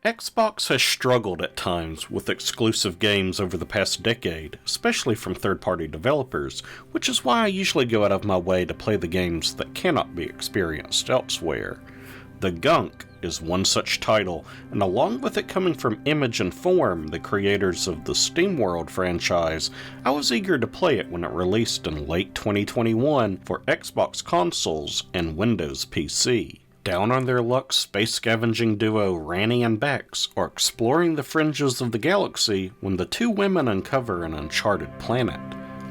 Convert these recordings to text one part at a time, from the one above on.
Xbox has struggled at times with exclusive games over the past decade, especially from third-party developers, which is why I usually go out of my way to play the games that cannot be experienced elsewhere. The Gunk is one such title, and along with it coming from Image and Form, the creators of the SteamWorld franchise, I was eager to play it when it released in late 2021 for Xbox consoles and Windows PC. Down on their luck, space scavenging duo Ranni and Bex are exploring the fringes of the galaxy when the two women uncover an uncharted planet.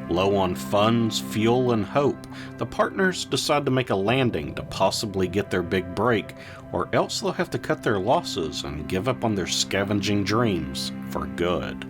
Low on funds, fuel, and hope, the partners decide to make a landing to possibly get their big break, or else they'll have to cut their losses and give up on their scavenging dreams for good.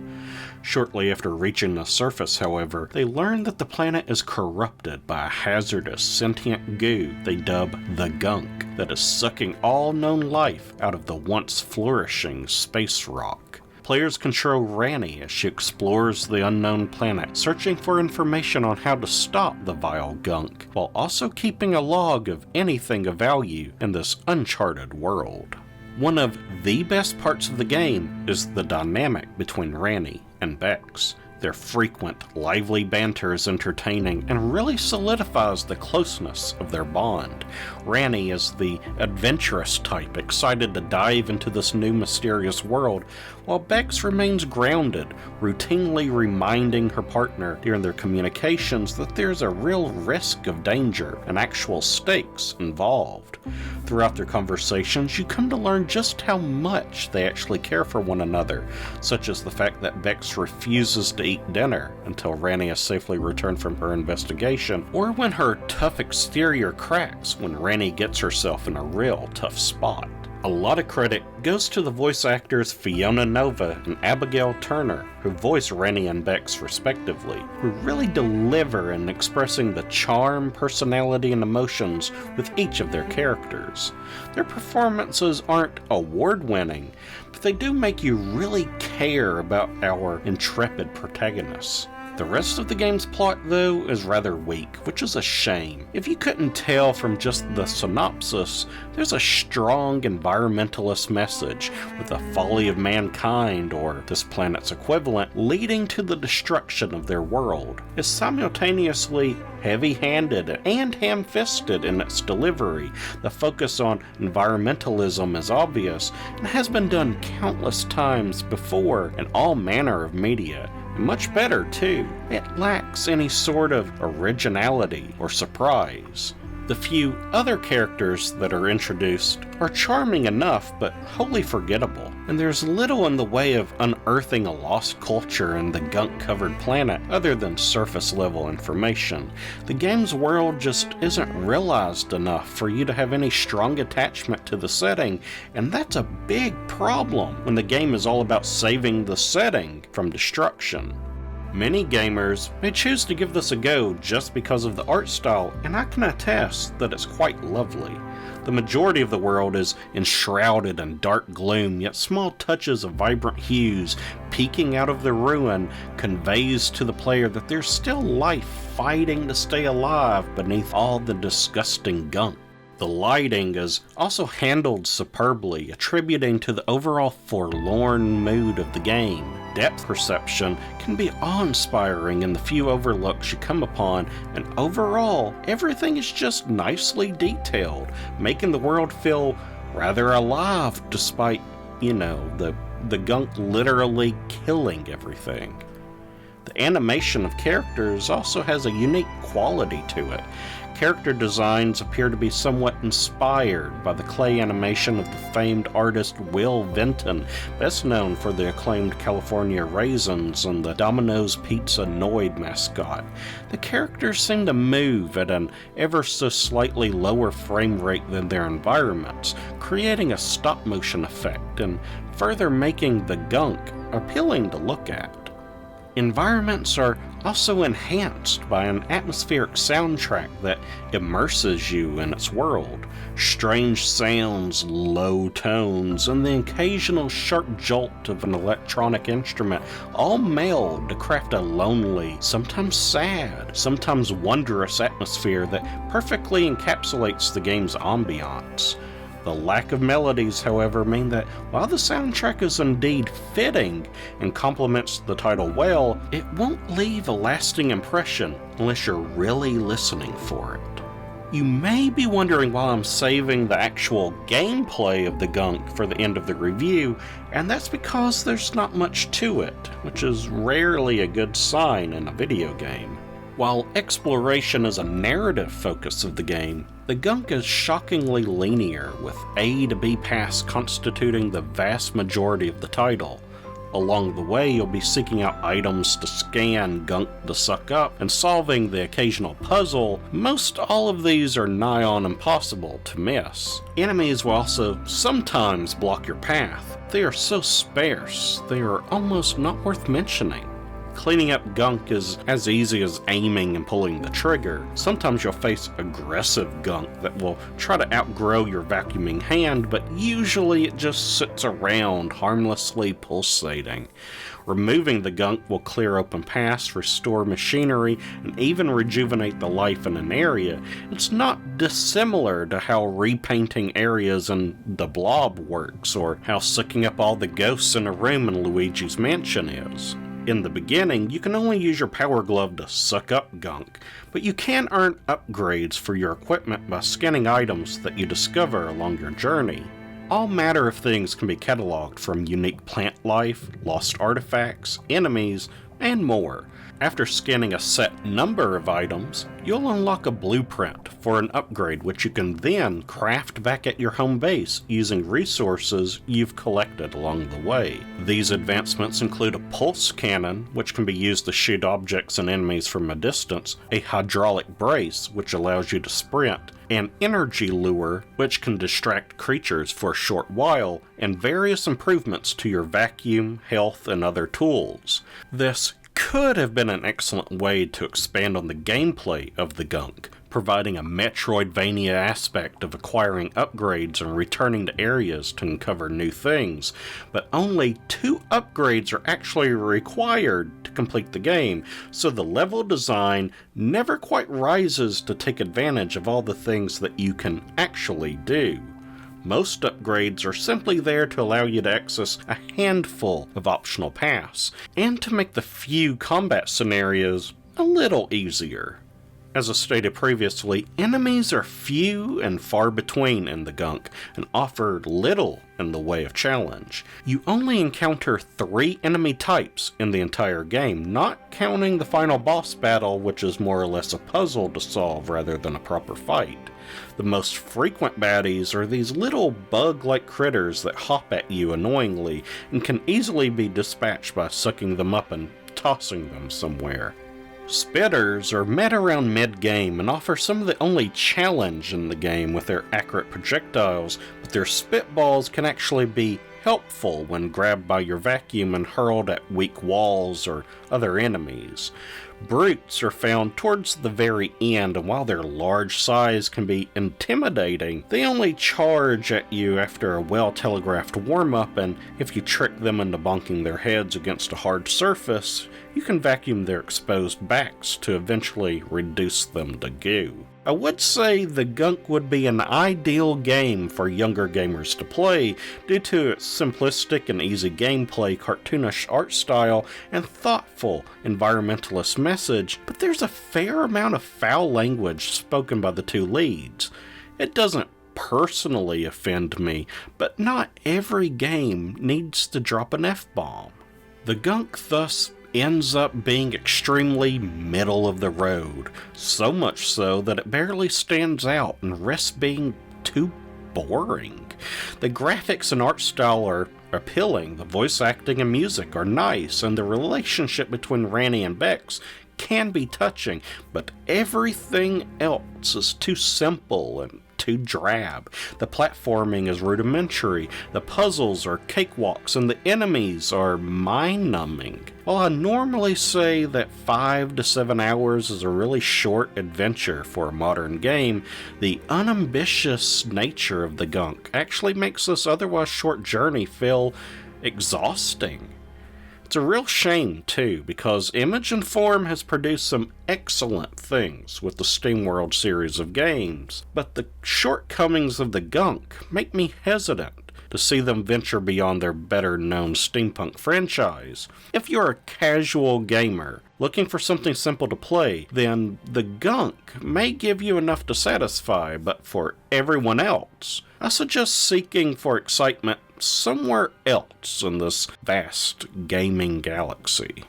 Shortly after reaching the surface, however, they learn that the planet is corrupted by a hazardous sentient goo they dub the Gunk that is sucking all known life out of the once flourishing space rock. Players control Ranni as she explores the unknown planet, searching for information on how to stop the vile Gunk, while also keeping a log of anything of value in this uncharted world. One of the best parts of the game is the dynamic between Ranni and Bex. Their frequent, lively banter is entertaining and really solidifies the closeness of their bond. Ranni is the adventurous type, excited to dive into this new mysterious world, while Bex remains grounded, routinely reminding her partner during their communications that there's a real risk of danger and actual stakes involved. Throughout their conversations, you come to learn just how much they actually care for one another, such as the fact that Bex refuses to eat dinner until Ranni has safely returned from her investigation, or when her tough exterior cracks when Ranni gets herself in a real tough spot. A lot of credit goes to the voice actors Fiona Nova and Abigail Turner, who voice Ranni and Bex respectively, who really deliver in expressing the charm, personality, and emotions with each of their characters. Their performances aren't award-winning, but they do make you really care about our intrepid protagonists. The rest of the game's plot, though, is rather weak, which is a shame. If you couldn't tell from just the synopsis, there's a strong environmentalist message, with the folly of mankind, or this planet's equivalent, leading to the destruction of their world. It's simultaneously heavy-handed and ham-fisted in its delivery. The focus on environmentalism is obvious, and has been done countless times before in all manner of media. Much better, too. It lacks any sort of originality or surprise. The few other characters that are introduced are charming enough, but wholly forgettable, and there's little in the way of unearthing a lost culture in the gunk-covered planet other than surface-level information. The game's world just isn't realized enough for you to have any strong attachment to the setting, and that's a big problem when the game is all about saving the setting from destruction. Many gamers may choose to give this a go just because of the art style, and I can attest that it's quite lovely. The majority of the world is enshrouded in dark gloom, yet small touches of vibrant hues peeking out of the ruin conveys to the player that there's still life fighting to stay alive beneath all the disgusting gunk. The lighting is also handled superbly, attributing to the overall forlorn mood of the game. Depth perception can be awe-inspiring in the few overlooks you come upon, and overall, everything is just nicely detailed, making the world feel rather alive despite, the gunk literally killing everything. The animation of characters also has a unique quality to it. Character designs appear to be somewhat inspired by the clay animation of the famed artist Will Vinton, best known for the acclaimed California Raisins and the Domino's Pizza Noid mascot. The characters seem to move at an ever so slightly lower frame rate than their environments, creating a stop-motion effect and further making the gunk appealing to look at. Environments are also enhanced by an atmospheric soundtrack that immerses you in its world. Strange sounds, low tones, and the occasional sharp jolt of an electronic instrument all meld to craft a lonely, sometimes sad, sometimes wondrous atmosphere that perfectly encapsulates the game's ambiance. The lack of melodies, however, mean that while the soundtrack is indeed fitting and complements the title well, it won't leave a lasting impression unless you're really listening for it. You may be wondering why I'm saving the actual gameplay of the Gunk for the end of the review, and that's because there's not much to it, which is rarely a good sign in a video game. While exploration is a narrative focus of the game, the Gunk is shockingly linear, with A to B paths constituting the vast majority of the title. Along the way, you'll be seeking out items to scan, gunk to suck up, and solving the occasional puzzle. Most all of these are nigh on impossible to miss. Enemies will also sometimes block your path. They are so sparse, they are almost not worth mentioning. Cleaning up gunk is as easy as aiming and pulling the trigger. Sometimes you'll face aggressive gunk that will try to outgrow your vacuuming hand, but usually it just sits around, harmlessly pulsating. Removing the gunk will clear open paths, restore machinery, and even rejuvenate the life in an area. It's not dissimilar to how repainting areas in The Blob works, or how sucking up all the ghosts in a room in Luigi's Mansion is. In the beginning, you can only use your power glove to suck up gunk, but you can earn upgrades for your equipment by scanning items that you discover along your journey. All manner of things can be cataloged, from unique plant life, lost artifacts, enemies, and more. After scanning a set number of items, you'll unlock a blueprint for an upgrade which you can then craft back at your home base using resources you've collected along the way. These advancements include a pulse cannon, which can be used to shoot objects and enemies from a distance, a hydraulic brace, which allows you to sprint, an energy lure, which can distract creatures for a short while, and various improvements to your vacuum, health, and other tools. This could have been an excellent way to expand on the gameplay of the Gunk, providing a Metroidvania aspect of acquiring upgrades and returning to areas to uncover new things, but only 2 upgrades are actually required to complete the game, so the level design never quite rises to take advantage of all the things that you can actually do. Most upgrades are simply there to allow you to access a handful of optional paths, and to make the few combat scenarios a little easier. As I stated previously, enemies are few and far between in the Gunk, and offer little in the way of challenge. You only encounter 3 enemy types in the entire game, not counting the final boss battle, which is more or less a puzzle to solve rather than a proper fight. The most frequent baddies are these little bug-like critters that hop at you annoyingly and can easily be dispatched by sucking them up and tossing them somewhere. Spitters are met around mid-game and offer some of the only challenge in the game with their accurate projectiles, but their spitballs can actually be helpful when grabbed by your vacuum and hurled at weak walls or other enemies. Brutes are found towards the very end, and while their large size can be intimidating, they only charge at you after a well-telegraphed warm-up, and if you trick them into bonking their heads against a hard surface, you can vacuum their exposed backs to eventually reduce them to goo. I would say the Gunk would be an ideal game for younger gamers to play due to its simplistic and easy gameplay, cartoonish art style, and thoughtful environmentalist message, but there's a fair amount of foul language spoken by the 2 leads. It doesn't personally offend me, but not every game needs to drop an F-bomb. The Gunk thus ends up being extremely middle of the road, so much so that it barely stands out and risks being too boring. The graphics and art style are appealing, the voice acting and music are nice, and the relationship between Ranny and Bex can be touching, but everything else is too simple and too drab. The platforming is rudimentary, the puzzles are cakewalks, and the enemies are mind-numbing. While I normally say that 5 to 7 hours is a really short adventure for a modern game, the unambitious nature of the Gunk actually makes this otherwise short journey feel exhausting. It's a real shame, too, because Image and Form has produced some excellent things with the SteamWorld series of games, but the shortcomings of the Gunk make me hesitant to see them venture beyond their better-known steampunk franchise. If you're a casual gamer looking for something simple to play, then the Gunk may give you enough to satisfy, but for everyone else, I suggest seeking for excitement somewhere else in this vast gaming galaxy.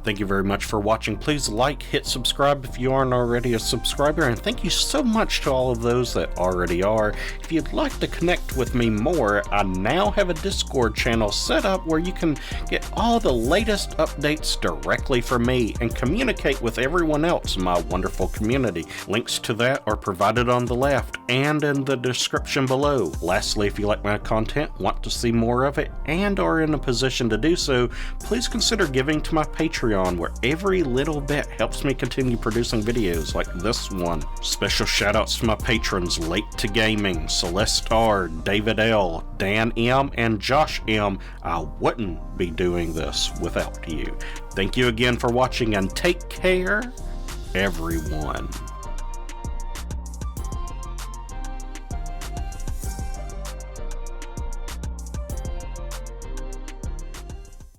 Thank you very much for watching. Please like, hit subscribe if you aren't already a subscriber, and thank you so much to all of those that already are. If you'd like to connect with me more, I now have a Discord channel set up where you can get all the latest updates directly from me and communicate with everyone else in my wonderful community. Links to that are provided on the left and in the description below. Lastly, if you like my content, want to see more of it, and are in a position to do so, please consider giving to my Patreon, where every little bit helps me continue producing videos like this one. Special shoutouts to my patrons Late to Gaming, Celeste R, David L, Dan M, and Josh M. I wouldn't be doing this without you. Thank you again for watching, and take care, everyone.